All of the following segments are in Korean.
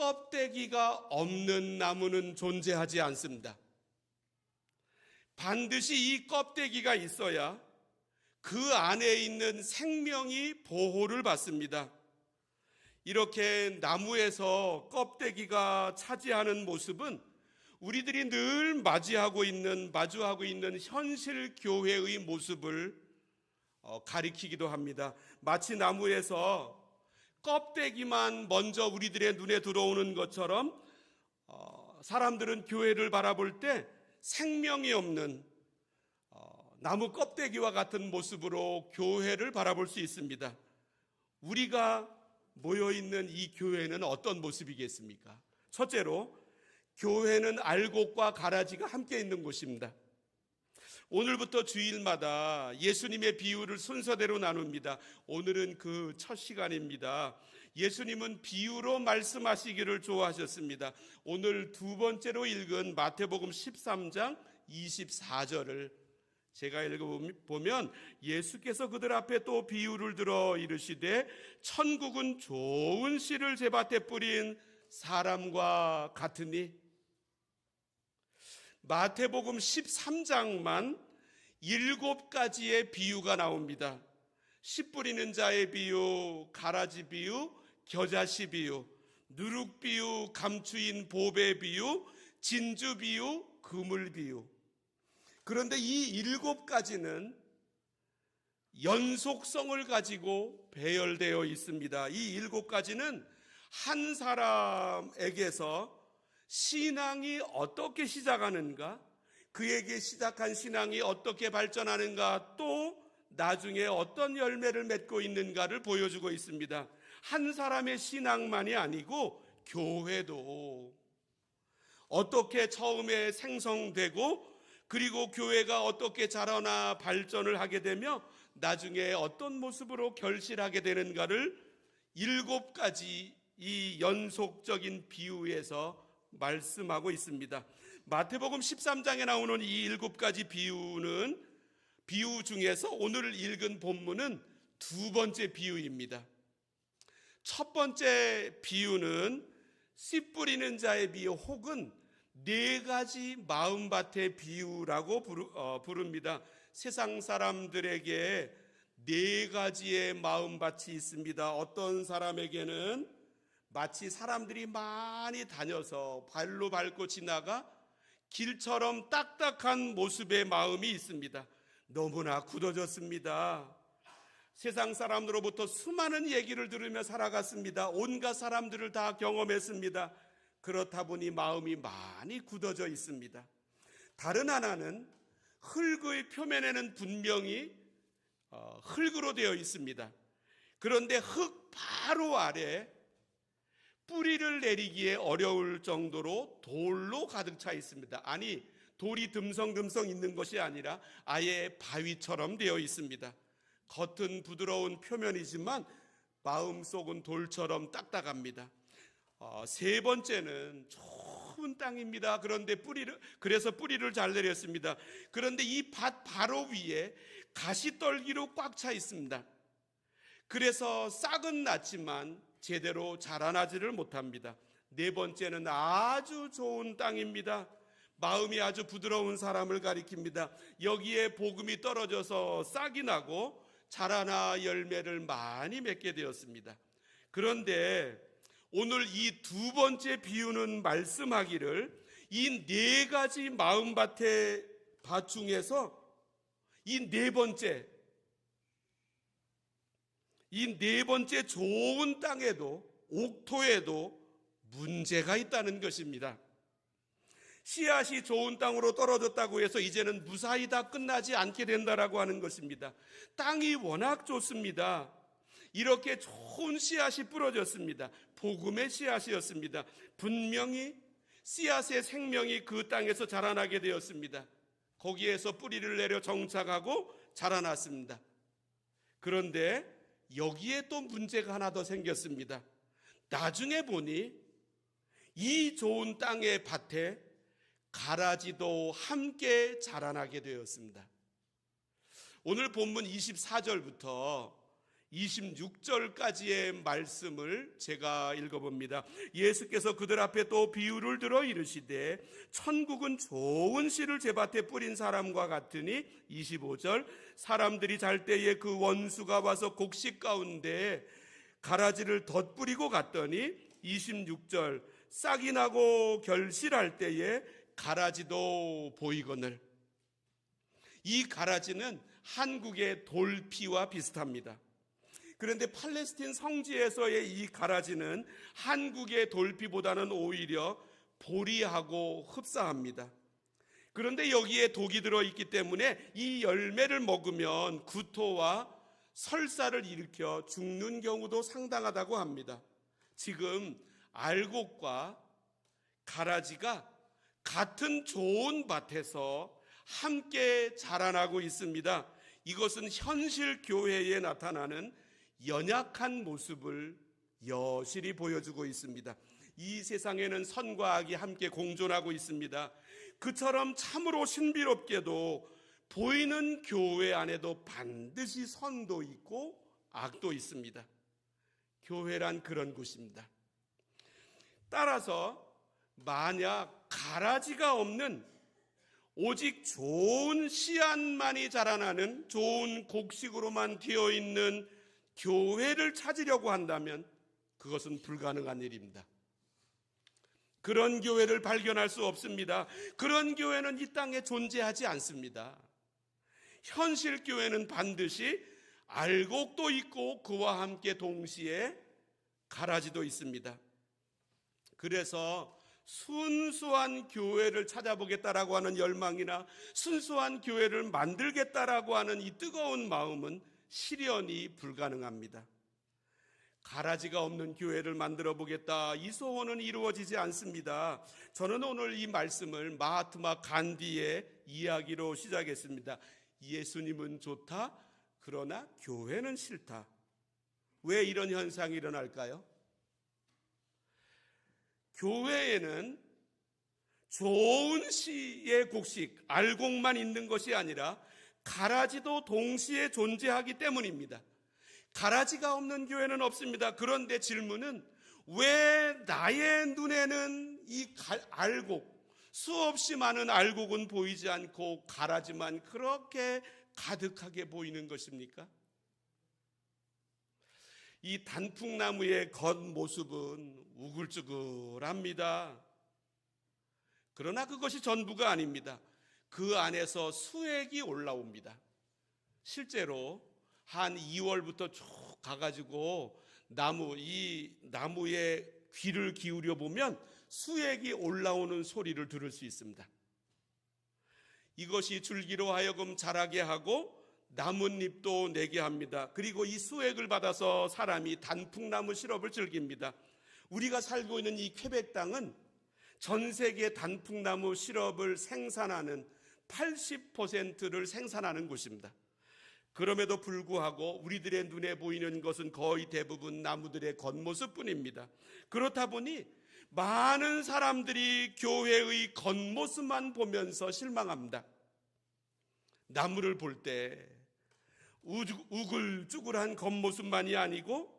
껍데기가 없는 나무는 존재하지 않습니다. 반드시 이 껍데기가 있어야 그 안에 있는 생명이 보호를 받습니다. 이렇게 나무에서 껍데기가 차지하는 모습은 우리들이 늘 마주하고 있는 현실 교회의 모습을 가리키기도 합니다. 마치 나무에서 껍데기만 먼저 우리들의 눈에 들어오는 것처럼 사람들은 교회를 바라볼 때 생명이 없는 나무 껍데기와 같은 모습으로 교회를 바라볼 수 있습니다. 우리가 모여있는 이 교회는 어떤 모습이겠습니까? 첫째로, 교회는 알곡과 가라지가 함께 있는 곳입니다. 오늘부터 주일마다 예수님의 비유를 순서대로 나눕니다. 오늘은 그 첫 시간입니다. 예수님은 비유로 말씀하시기를 좋아하셨습니다. 오늘 두 번째로 읽은 마태복음 13장 24절을 제가 읽어보면, 예수께서 그들 앞에 또 비유를 들어 이르시되 천국은 좋은 씨를 제 밭에 뿌린 사람과 같으니. 마태복음 13장만 7가지의 비유가 나옵니다. 씨 뿌리는 자의 비유, 가라지 비유, 겨자씨 비유, 누룩 비유, 감추인 보배 비유, 진주 비유, 그물 비유. 그런데 이 7가지는 연속성을 가지고 배열되어 있습니다. 이 7가지는 한 사람에게서 신앙이 어떻게 시작하는가, 그에게 시작한 신앙이 어떻게 발전하는가, 또 나중에 어떤 열매를 맺고 있는가를 보여주고 있습니다. 한 사람의 신앙만이 아니고 교회도 어떻게 처음에 생성되고, 그리고 교회가 어떻게 자라나 발전을 하게 되며 나중에 어떤 모습으로 결실하게 되는가를 7가지 이 연속적인 비유에서 말씀하고 있습니다. 마태복음 13장에 나오는 이 7가지 비유 중에서 오늘 읽은 본문은 두 번째 비유입니다. 첫 번째 비유는 씨 뿌리는 자의 비유, 혹은 4가지 마음밭의 비유라고 부릅니다. 세상 사람들에게 4가지의 마음밭이 있습니다. 어떤 사람에게는 마치 사람들이 많이 다녀서 발로 밟고 지나가 길처럼 딱딱한 모습의 마음이 있습니다. 너무나 굳어졌습니다. 세상 사람으로부터 수많은 얘기를 들으며 살아갔습니다. 온갖 사람들을 다 경험했습니다. 그렇다 보니 마음이 많이 굳어져 있습니다. 다른 하나는 흙의 표면에는 분명히 흙으로 되어 있습니다. 그런데 흙 바로 아래 뿌리를 내리기에 어려울 정도로 돌로 가득 차 있습니다. 아니, 돌이 듬성듬성 있는 것이 아니라 아예 바위처럼 되어 있습니다. 겉은 부드러운 표면이지만 마음속은 돌처럼 딱딱합니다. 세 번째는 좁은 땅입니다. 그래서 뿌리를 잘 내렸습니다. 그런데 이 밭 바로 위에 가시떨기로 꽉 차 있습니다. 그래서 싹은 났지만 제대로 자라나지를 못합니다. 네 번째는 아주 좋은 땅입니다. 마음이 아주 부드러운 사람을 가리킵니다. 여기에 복음이 떨어져서 싹이 나고 자라나 열매를 많이 맺게 되었습니다. 그런데 오늘 이 두 번째 비유는 말씀하기를 이 4가지 마음밭의 밭 중에서 이 네 번째 좋은 땅에도, 옥토에도 문제가 있다는 것입니다. 씨앗이 좋은 땅으로 떨어졌다고 해서 이제는 무사히 다 끝나지 않게 된다라고 하는 것입니다. 땅이 워낙 좋습니다. 이렇게 좋은 씨앗이 뿌려졌습니다. 복음의 씨앗이었습니다. 분명히 씨앗의 생명이 그 땅에서 자라나게 되었습니다. 거기에서 뿌리를 내려 정착하고 자라났습니다. 그런데 여기에 또 문제가 하나 더 생겼습니다. 나중에 보니 이 좋은 땅의 밭에 가라지도 함께 자라나게 되었습니다. 오늘 본문 24절부터 26절까지의 말씀을 제가 읽어봅니다. 예수께서 그들 앞에 또 비유를 들어 이르시되 천국은 좋은 씨를 제밭에 뿌린 사람과 같으니 25절 사람들이 잘 때에 그 원수가 와서 곡식 가운데 가라지를 덧뿌리고 갔더니 26절 싹이 나고 결실할 때에 가라지도 보이거늘. 이 가라지는 한국의 돌피와 비슷합니다. 그런데 팔레스틴 성지에서의 이 가라지는 한국의 돌피보다는 오히려 보리하고 흡사합니다. 그런데 여기에 독이 들어있기 때문에 이 열매를 먹으면 구토와 설사를 일으켜 죽는 경우도 상당하다고 합니다. 지금 알곡과 가라지가 같은 좋은 밭에서 함께 자라나고 있습니다. 이것은 현실 교회에 나타나는 연약한 모습을 여실히 보여주고 있습니다. 이 세상에는 선과 악이 함께 공존하고 있습니다. 그처럼 참으로 신비롭게도 보이는 교회 안에도 반드시 선도 있고 악도 있습니다. 교회란 그런 곳입니다. 따라서 만약 가라지가 없는 오직 좋은 씨앗만이 자라나는 좋은 곡식으로만 되어 있는 교회를 찾으려고 한다면 그것은 불가능한 일입니다. 그런 교회를 발견할 수 없습니다. 그런 교회는 이 땅에 존재하지 않습니다. 현실 교회는 반드시 알곡도 있고 그와 함께 동시에 가라지도 있습니다. 그래서 순수한 교회를 찾아보겠다라고 하는 열망이나 순수한 교회를 만들겠다라고 하는 이 뜨거운 마음은 실현이 불가능합니다. 가라지가 없는 교회를 만들어 보겠다, 이 소원은 이루어지지 않습니다. 저는 오늘 이 말씀을 마하트마 간디의 이야기로 시작했습니다. 예수님은 좋다, 그러나 교회는 싫다. 왜 이런 현상이 일어날까요? 교회에는 좋은 씨의 곡식, 알곡만 있는 것이 아니라 가라지도 동시에 존재하기 때문입니다. 가라지가 없는 교회는 없습니다. 그런데 질문은 왜 나의 눈에는 이 알곡, 수없이 많은 알곡은 보이지 않고 가라지만 그렇게 가득하게 보이는 것입니까? 이 단풍나무의 겉모습은 우글쭈글합니다. 그러나 그것이 전부가 아닙니다. 그 안에서 수액이 올라옵니다. 실제로 한 2월부터 쭉 가가지고 이 나무에 귀를 기울여 보면 수액이 올라오는 소리를 들을 수 있습니다. 이것이 줄기로 하여금 자라게 하고 나뭇잎도 내게 합니다. 그리고 이 수액을 받아서 사람이 단풍나무 시럽을 즐깁니다. 우리가 살고 있는 이 퀘벡 땅은 전 세계 단풍나무 시럽을 생산하는 80%를 생산하는 곳입니다. 그럼에도 불구하고 우리들의 눈에 보이는 것은 거의 대부분 나무들의 겉모습뿐입니다. 그렇다 보니 많은 사람들이 교회의 겉모습만 보면서 실망합니다. 나무를 볼 때 우글쭈글한 겉모습만이 아니고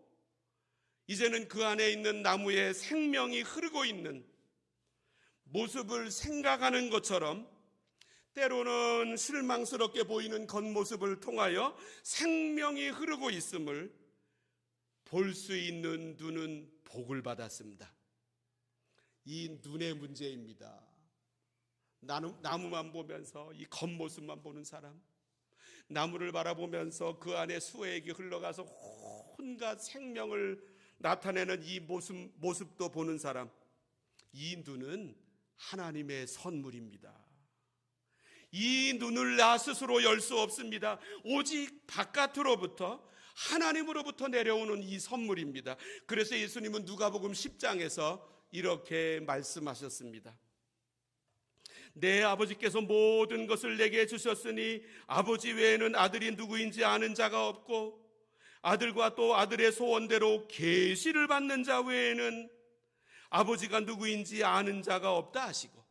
이제는 그 안에 있는 나무에 생명이 흐르고 있는 모습을 생각하는 것처럼 때로는 실망스럽게 보이는 겉모습을 통하여 생명이 흐르고 있음을 볼 수 있는 눈은 복을 받았습니다. 이 눈의 문제입니다. 나무만 보면서 이 겉모습만 보는 사람, 나무를 바라보면서 그 안에 수액이 흘러가서 온갖 생명을 나타내는 이 모습도 보는 사람, 이 눈은 하나님의 선물입니다. 이 눈을 나 스스로 열 수 없습니다. 오직 바깥으로부터 하나님으로부터 내려오는 이 선물입니다. 그래서 예수님은 누가복음 10장에서 이렇게 말씀하셨습니다. 내 아버지께서 모든 것을 내게 주셨으니 아버지 외에는 아들이 누구인지 아는 자가 없고 아들과 또 아들의 소원대로 계시를 받는 자 외에는 아버지가 누구인지 아는 자가 없다 하시고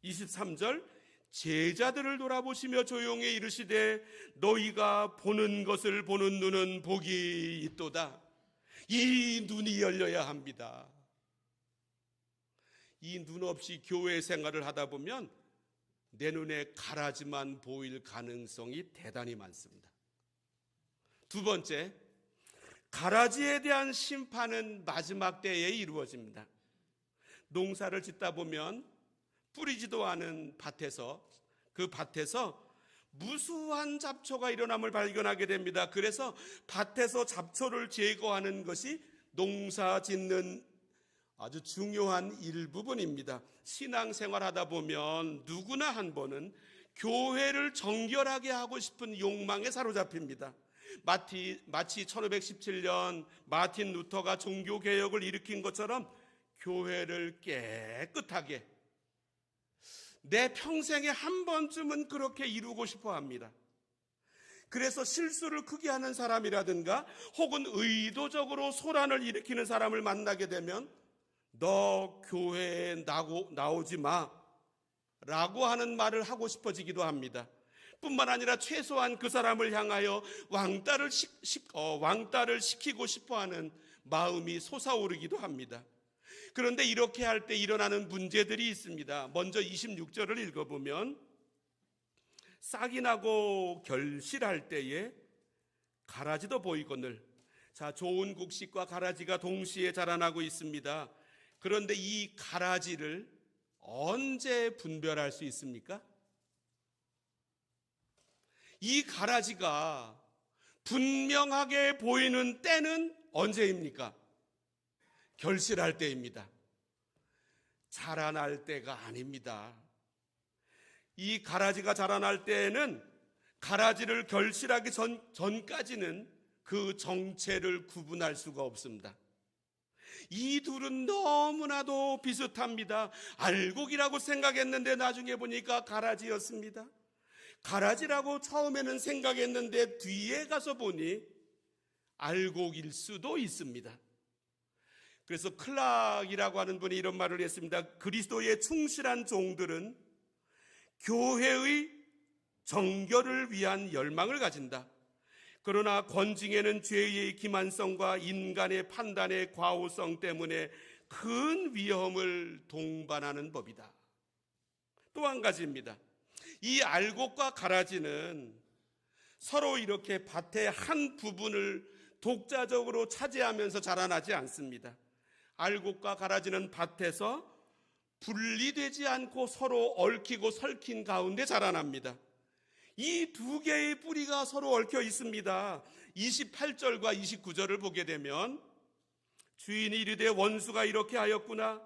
23절 제자들을 돌아보시며 조용히 이르시되 너희가 보는 것을 보는 눈은 복이 있도다. 이 눈이 열려야 합니다. 이 눈 없이 교회 생활을 하다 보면 내 눈에 가라지만 보일 가능성이 대단히 많습니다. 두 번째, 가라지에 대한 심판은 마지막 때에 이루어집니다. 농사를 짓다 보면 뿌리지도 않은 밭에서, 그 밭에서 무수한 잡초가 일어남을 발견하게 됩니다. 그래서 밭에서 잡초를 제거하는 것이 농사 짓는 아주 중요한 일부분입니다. 신앙생활 하다 보면 누구나 한 번은 교회를 정결하게 하고 싶은 욕망에 사로잡힙니다. 마치 1517년 마틴 루터가 종교개혁을 일으킨 것처럼 교회를 깨끗하게, 내 평생에 한 번쯤은 그렇게 이루고 싶어 합니다. 그래서 실수를 크게 하는 사람이라든가 혹은 의도적으로 소란을 일으키는 사람을 만나게 되면 너 교회에 나오지 마 라고 하는 말을 하고 싶어지기도 합니다. 뿐만 아니라 최소한 그 사람을 향하여 왕따를 시키고 싶어하는 마음이 솟아오르기도 합니다. 그런데 이렇게 할 때 일어나는 문제들이 있습니다. 먼저 26절을 읽어보면 싹이 나고 결실할 때에 가라지도 보이거늘. 자, 좋은 곡식과 가라지가 동시에 자라나고 있습니다. 그런데 이 가라지를 언제 분별할 수 있습니까? 이 가라지가 분명하게 보이는 때는 언제입니까? 결실할 때입니다. 자라날 때가 아닙니다. 이 가라지가 자라날 때에는 가라지를 결실하기 전까지는 그 정체를 구분할 수가 없습니다. 이 둘은 너무나도 비슷합니다. 알곡이라고 생각했는데 나중에 보니까 가라지였습니다. 가라지라고 처음에는 생각했는데 뒤에 가서 보니 알곡일 수도 있습니다. 그래서 클락이라고 하는 분이 이런 말을 했습니다. 그리스도의 충실한 종들은 교회의 정결을 위한 열망을 가진다. 그러나 권징에는 죄의 기만성과 인간의 판단의 과오성 때문에 큰 위험을 동반하는 법이다. 또 한 가지입니다. 이 알곡과 가라지는 서로 이렇게 밭의 한 부분을 독자적으로 차지하면서 자라나지 않습니다. 알곡과 가라지는 밭에서 분리되지 않고 서로 얽히고 설킨 가운데 자라납니다. 이 두 개의 뿌리가 서로 얽혀 있습니다. 28절과 29절을 보게 되면 주인이 이르되 원수가 이렇게 하였구나.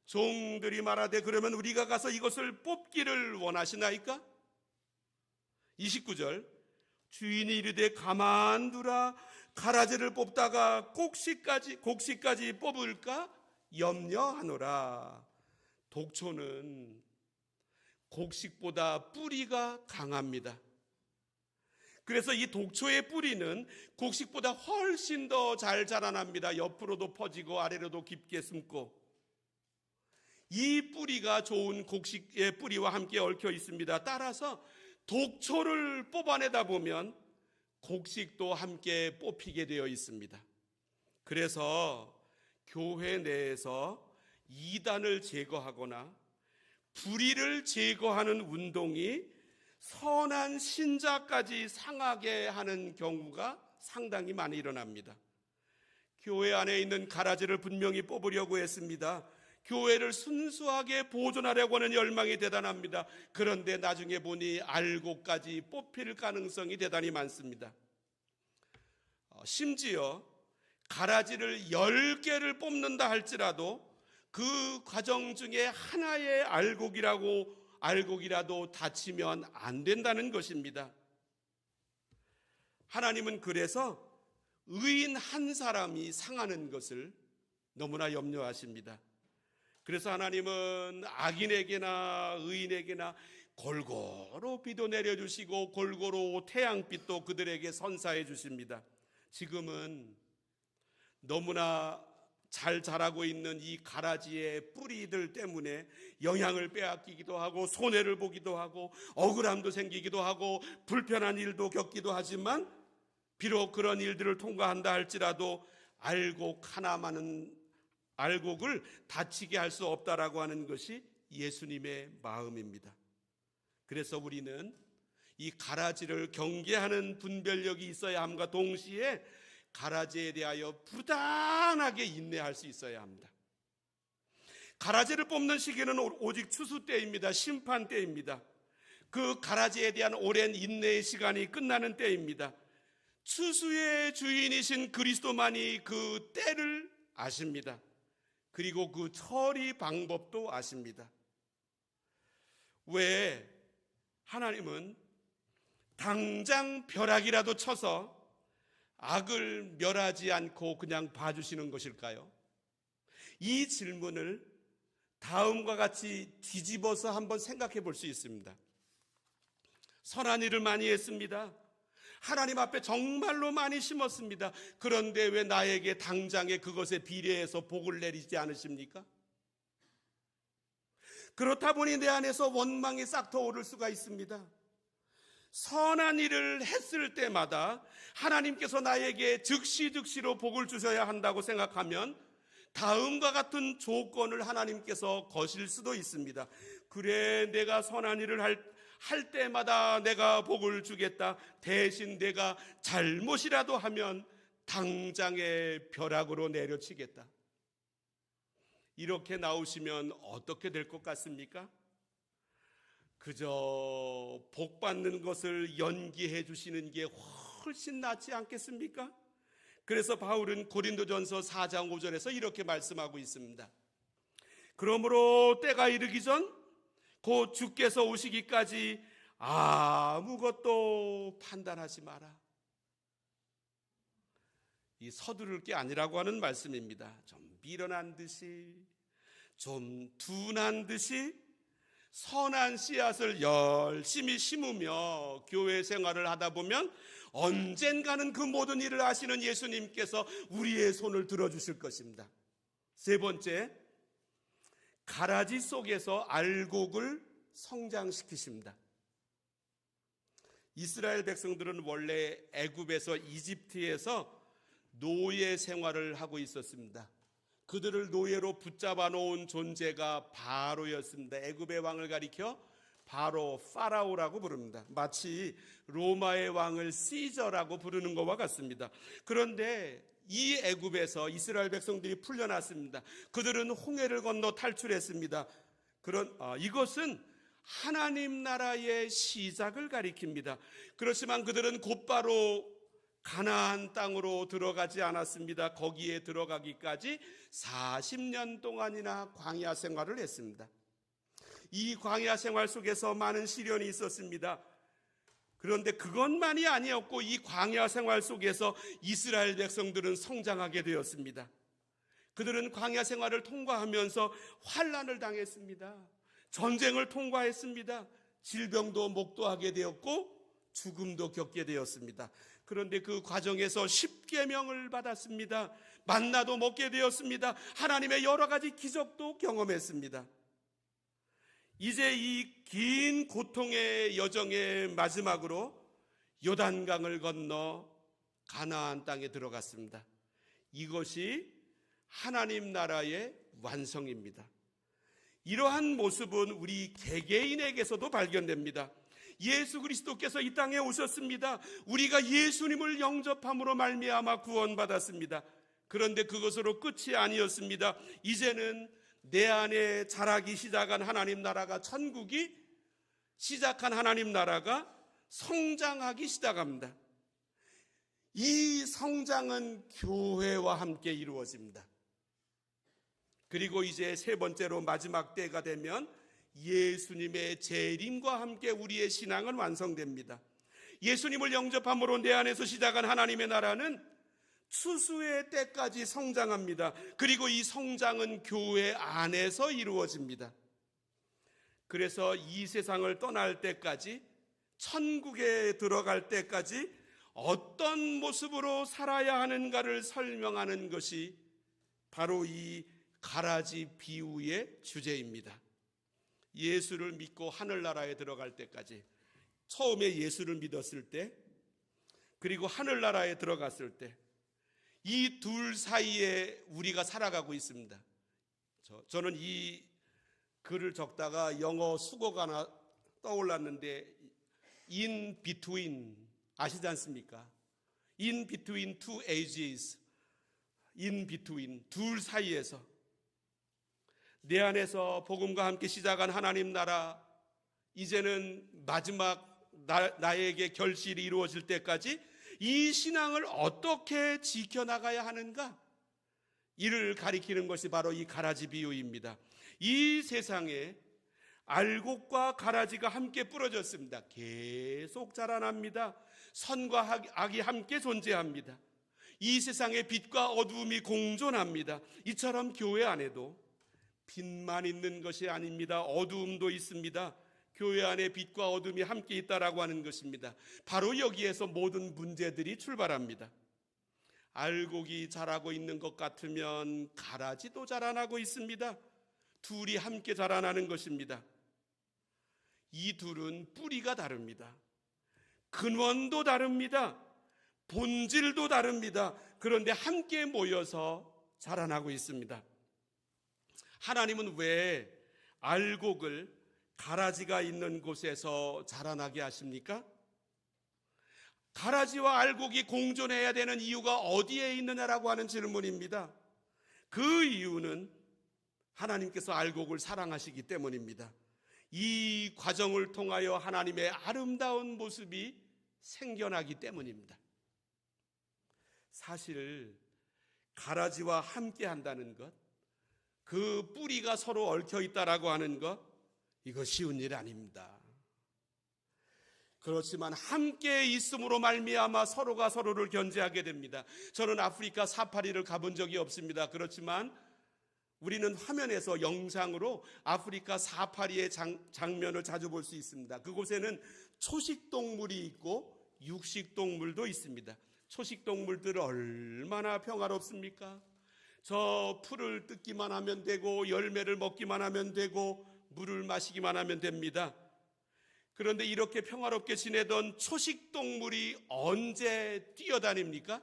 종들이 말하되 그러면 우리가 가서 이것을 뽑기를 원하시나이까? 29절 주인이 이르되 가만두라. 가라지를 뽑다가 곡식까지 뽑을까 염려하노라. 독초는 곡식보다 뿌리가 강합니다. 그래서 이 독초의 뿌리는 곡식보다 훨씬 더 잘 자라납니다. 옆으로도 퍼지고 아래로도 깊게 숨고. 이 뿌리가 좋은 곡식의 뿌리와 함께 얽혀 있습니다. 따라서 독초를 뽑아내다 보면 곡식도 함께 뽑히게 되어 있습니다. 그래서 교회 내에서 이단을 제거하거나 불의를 제거하는 운동이 선한 신자까지 상하게 하는 경우가 상당히 많이 일어납니다. 교회 안에 있는 가라지를 분명히 뽑으려고 했습니다. 교회를 순수하게 보존하려고 하는 열망이 대단합니다. 그런데 나중에 보니 알곡까지 뽑힐 가능성이 대단히 많습니다. 심지어 가라지를 10개를 뽑는다 할지라도 그 과정 중에 하나의 알곡이라도 다치면 안 된다는 것입니다. 하나님은 그래서 의인 한 사람이 상하는 것을 너무나 염려하십니다. 그래서 하나님은 악인에게나 의인에게나 골고루 비도 내려주시고 골고루 태양빛도 그들에게 선사해 주십니다. 지금은 너무나 잘 자라고 있는 이 가라지의 뿌리들 때문에 영양을 빼앗기기도 하고 손해를 보기도 하고 억울함도 생기기도 하고 불편한 일도 겪기도 하지만 비록 그런 일들을 통과한다 할지라도 알곡을 다치게 할 수 없다라고 하는 것이 예수님의 마음입니다. 그래서 우리는 이 가라지를 경계하는 분별력이 있어야 함과 동시에 가라지에 대하여 부단하게 인내할 수 있어야 합니다. 가라지를 뽑는 시기는 오직 추수 때입니다. 심판 때입니다. 그 가라지에 대한 오랜 인내의 시간이 끝나는 때입니다. 추수의 주인이신 그리스도만이 그 때를 아십니다. 그리고 그 처리 방법도 아십니다. 왜 하나님은 당장 벼락이라도 쳐서 악을 멸하지 않고 그냥 봐주시는 것일까요? 이 질문을 다음과 같이 뒤집어서 한번 생각해 볼 수 있습니다. 선한 일을 많이 했습니다. 하나님 앞에 정말로 많이 심었습니다. 그런데 왜 나에게 당장에 그것에 비례해서 복을 내리지 않으십니까? 그렇다 보니 내 안에서 원망이 싹트오를 수가 있습니다. 선한 일을 했을 때마다 하나님께서 나에게 즉시로 복을 주셔야 한다고 생각하면 다음과 같은 조건을 하나님께서 거실 수도 있습니다. 그래, 내가 선한 일을 할 때마다 내가 복을 주겠다. 대신 내가 잘못이라도 하면 당장에 벼락으로 내려치겠다. 이렇게 나오시면 어떻게 될 것 같습니까? 그저 복 받는 것을 연기해 주시는 게 훨씬 낫지 않겠습니까? 그래서 바울은 고린도전서 4장 5절에서 이렇게 말씀하고 있습니다. 그러므로 때가 이르기 전 곧 주께서 오시기까지 아무것도 판단하지 마라. 이 서두를 게 아니라고 하는 말씀입니다. 좀 미련한 듯이, 좀 둔한 듯이 선한 씨앗을 열심히 심으며 교회 생활을 하다 보면 언젠가는 그 모든 일을 하시는 예수님께서 우리의 손을 들어주실 것입니다. 세 번째, 가라지 속에서 알곡을 성장시키십니다. 이스라엘 백성들은 원래 애굽에서 이집트에서 노예 생활을 하고 있었습니다. 그들을 노예로 붙잡아 놓은 존재가 바로였습니다. 애굽의 왕을 가리켜 바로 파라오라고 부릅니다. 마치 로마의 왕을 시저라고 부르는 것과 같습니다. 그런데 이 애굽에서 이스라엘 백성들이 풀려났습니다. 그들은 홍해를 건너 탈출했습니다. 이것은 하나님 나라의 시작을 가리킵니다. 그렇지만 그들은 곧바로 가나안 땅으로 들어가지 않았습니다. 거기에 들어가기까지 40년 동안이나 광야 생활을 했습니다. 이 광야 생활 속에서 많은 시련이 있었습니다. 그런데 그것만이 아니었고 이 광야 생활 속에서 이스라엘 백성들은 성장하게 되었습니다. 그들은 광야 생활을 통과하면서 환난을 당했습니다. 전쟁을 통과했습니다. 질병도 목도하게 되었고 죽음도 겪게 되었습니다. 그런데 그 과정에서 십계명을 받았습니다. 만나도 먹게 되었습니다. 하나님의 여러 가지 기적도 경험했습니다. 이제 이 긴 고통의 여정의 마지막으로 요단강을 건너 가나안 땅에 들어갔습니다. 이것이 하나님 나라의 완성입니다. 이러한 모습은 우리 개개인에게서도 발견됩니다. 예수 그리스도께서 이 땅에 오셨습니다. 우리가 예수님을 영접함으로 말미암아 구원받았습니다. 그런데 그것으로 끝이 아니었습니다. 이제는 내 안에 자라기 시작한 하나님 나라가, 천국이 시작한 하나님 나라가 성장하기 시작합니다. 이 성장은 교회와 함께 이루어집니다. 그리고 이제 세 번째로 마지막 때가 되면 예수님의 재림과 함께 우리의 신앙은 완성됩니다. 예수님을 영접함으로 내 안에서 시작한 하나님의 나라는 추수의 때까지 성장합니다. 그리고 이 성장은 교회 안에서 이루어집니다. 그래서 이 세상을 떠날 때까지, 천국에 들어갈 때까지 어떤 모습으로 살아야 하는가를 설명하는 것이 바로 이 가라지 비유의 주제입니다. 예수를 믿고 하늘나라에 들어갈 때까지, 처음에 예수를 믿었을 때, 그리고 하늘나라에 들어갔을 때, 이 둘 사이에 우리가 살아가고 있습니다. 저는 이 글을 적다가 영어 수거가 하나 떠올랐는데, in between, 아시지 않습니까? in between two ages, in between, 둘 사이에서, 내 안에서 복음과 함께 시작한 하나님 나라, 이제는 마지막 나에게 결실이 이루어질 때까지 이 신앙을 어떻게 지켜나가야 하는가, 이를 가리키는 것이 바로 이 가라지 비유입니다. 이 세상에 알곡과 가라지가 함께 부러졌습니다. 계속 자라납니다. 선과 악이 함께 존재합니다. 이 세상에 빛과 어두움이 공존합니다. 이처럼 교회 안에도 빛만 있는 것이 아닙니다. 어두움도 있습니다. 교회 안에 빛과 어둠이 함께 있다라고 하는 것입니다. 바로 여기에서 모든 문제들이 출발합니다. 알곡이 자라고 있는 것 같으면 가라지도 자라나고 있습니다. 둘이 함께 자라나는 것입니다. 이 둘은 뿌리가 다릅니다. 근원도 다릅니다. 본질도 다릅니다. 그런데 함께 모여서 자라나고 있습니다. 하나님은 왜 알곡을 가라지가 있는 곳에서 자라나게 하십니까? 가라지와 알곡이 공존해야 되는 이유가 어디에 있느냐라고 하는 질문입니다. 그 이유는 하나님께서 알곡을 사랑하시기 때문입니다. 이 과정을 통하여 하나님의 아름다운 모습이 생겨나기 때문입니다. 사실 가라지와 함께 한다는 것, 그 뿌리가 서로 얽혀 있다라고 하는 것, 이거 쉬운 일 아닙니다. 그렇지만 함께 있음으로 말미암아 서로가 서로를 견제하게 됩니다. 저는 아프리카 사파리를 가본 적이 없습니다. 그렇지만 우리는 화면에서 영상으로 아프리카 사파리의 장면을 자주 볼 수 있습니다. 그곳에는 초식동물이 있고 육식동물도 있습니다. 초식동물들은 얼마나 평화롭습니까? 저 풀을 뜯기만 하면 되고 열매를 먹기만 하면 되고 물을 마시기만 하면 됩니다. 그런데 이렇게 평화롭게 지내던 초식동물이 언제 뛰어다닙니까?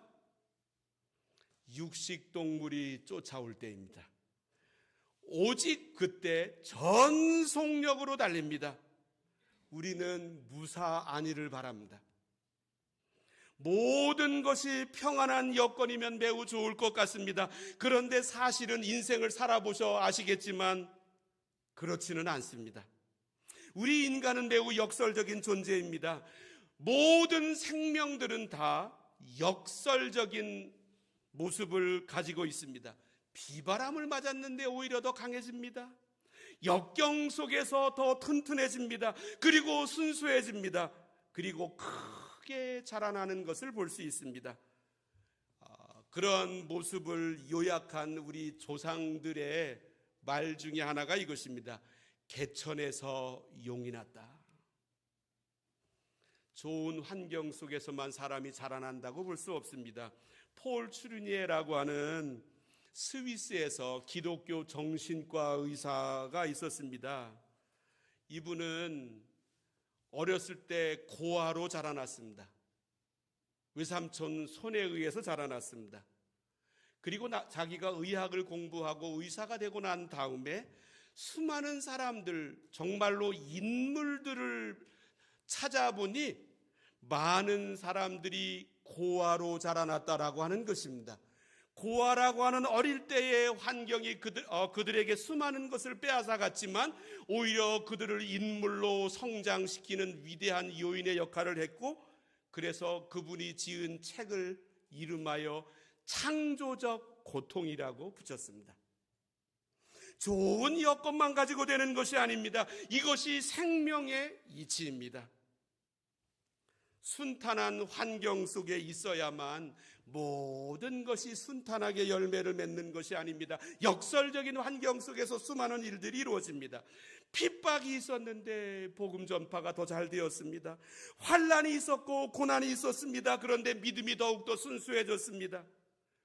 육식동물이 쫓아올 때입니다. 오직 그때 전 속력으로 달립니다. 우리는 무사안위를 바랍니다. 모든 것이 평안한 여건이면 매우 좋을 것 같습니다. 그런데 사실은 인생을 살아보셔 아시겠지만 그렇지는 않습니다. 우리 인간은 매우 역설적인 존재입니다. 모든 생명들은 다 역설적인 모습을 가지고 있습니다. 비바람을 맞았는데 오히려 더 강해집니다. 역경 속에서 더 튼튼해집니다. 그리고 순수해집니다. 그리고 크게 자라나는 것을 볼 수 있습니다. 그런 모습을 요약한 우리 조상들의 말 중에 하나가 이것입니다. 개천에서 용이 났다. 좋은 환경 속에서만 사람이 자라난다고 볼 수 없습니다. 폴 추르니에라고 하는 스위스에서 기독교 정신과 의사가 있었습니다. 이분은 어렸을 때 고아로 자라났습니다. 외삼촌 손에 의해서 자라났습니다. 그리고 자기가 의학을 공부하고 의사가 되고 난 다음에 수많은 사람들, 정말로 인물들을 찾아보니 많은 사람들이 고아로 자라났다라고 하는 것입니다. 고아라고 하는 어릴 때의 환경이 그들에게 수많은 것을 빼앗아갔지만 오히려 그들을 인물로 성장시키는 위대한 요인의 역할을 했고, 그래서 그분이 지은 책을 이름하여 창조적 고통이라고 붙였습니다. 좋은 여건만 가지고 되는 것이 아닙니다. 이것이 생명의 이치입니다. 순탄한 환경 속에 있어야만 모든 것이 순탄하게 열매를 맺는 것이 아닙니다. 역설적인 환경 속에서 수많은 일들이 이루어집니다. 핍박이 있었는데 복음 전파가 더 잘 되었습니다. 환난이 있었고 고난이 있었습니다. 그런데 믿음이 더욱더 순수해졌습니다.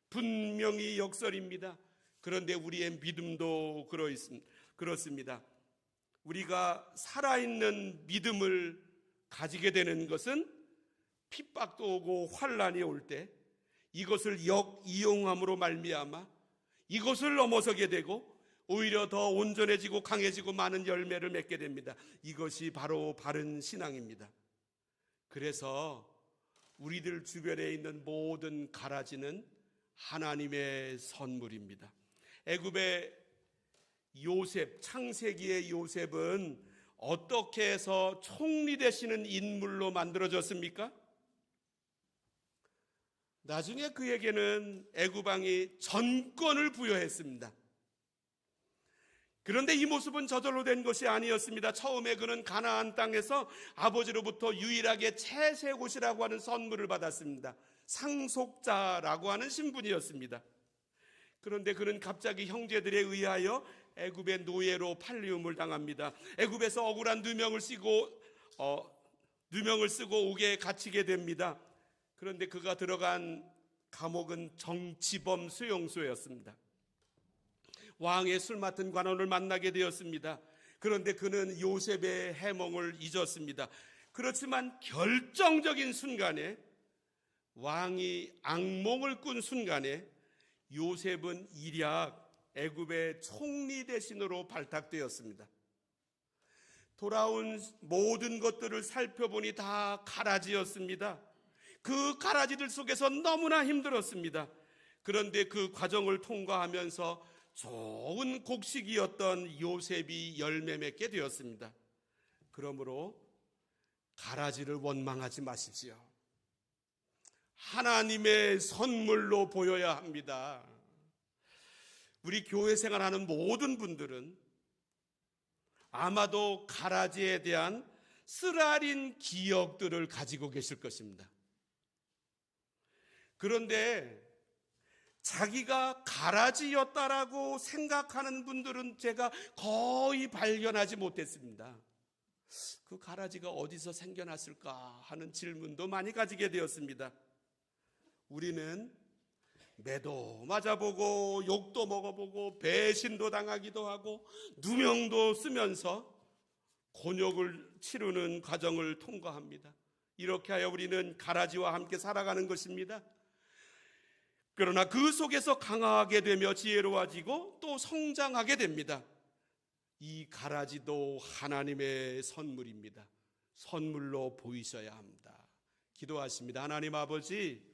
분명히 역설입니다. 그런데 우리의 믿음도 그렇습니다. 우리가 살아있는 믿음을 가지게 되는 것은 핍박도 오고 환난이 올 때 이것을 역이용함으로 말미암아 이것을 넘어서게 되고 오히려 더 온전해지고 강해지고 많은 열매를 맺게 됩니다. 이것이 바로 바른 신앙입니다. 그래서 우리들 주변에 있는 모든 가라지는 하나님의 선물입니다. 애굽의 요셉, 창세기의 요셉은 어떻게 해서 총리 되시는 인물로 만들어졌습니까? 나중에 그에게는 애굽 왕이 전권을 부여했습니다. 그런데 이 모습은 저절로 된 것이 아니었습니다. 처음에 그는 가나안 땅에서 아버지로부터 유일하게 채색옷이라고 하는 선물을 받았습니다. 상속자라고 하는 신분이었습니다. 그런데 그는 갑자기 형제들에 의하여 애굽의 노예로 팔리움을 당합니다. 애굽에서 억울한 누명을 쓰고 옥에 갇히게 됩니다. 그런데 그가 들어간 감옥은 정치범 수용소였습니다. 왕의 술 맡은 관원을 만나게 되었습니다. 그런데 그는 요셉의 해몽을 잊었습니다. 그렇지만 결정적인 순간에, 왕이 악몽을 꾼 순간에 요셉은 일약 애굽의 총리 대신으로 발탁되었습니다. 돌아온 모든 것들을 살펴보니 다 가라지였습니다. 그 가라지들 속에서 너무나 힘들었습니다. 그런데 그 과정을 통과하면서 좋은 곡식이었던 요셉이 열매 맺게 되었습니다. 그러므로 가라지를 원망하지 마십시오. 하나님의 선물로 보여야 합니다. 우리 교회 생활하는 모든 분들은 아마도 가라지에 대한 쓰라린 기억들을 가지고 계실 것입니다. 그런데 자기가 가라지였다라고 생각하는 분들은 제가 거의 발견하지 못했습니다. 그 가라지가 어디서 생겨났을까 하는 질문도 많이 가지게 되었습니다. 우리는 매도 맞아보고 욕도 먹어보고 배신도 당하기도 하고 누명도 쓰면서 곤욕을 치르는 과정을 통과합니다. 이렇게 하여 우리는 가라지와 함께 살아가는 것입니다. 그러나 그 속에서 강하게 되며 지혜로워지고 또 성장하게 됩니다. 이 가라지도 하나님의 선물입니다. 선물로 보이셔야 합니다. 기도하십니다. 하나님 아버지,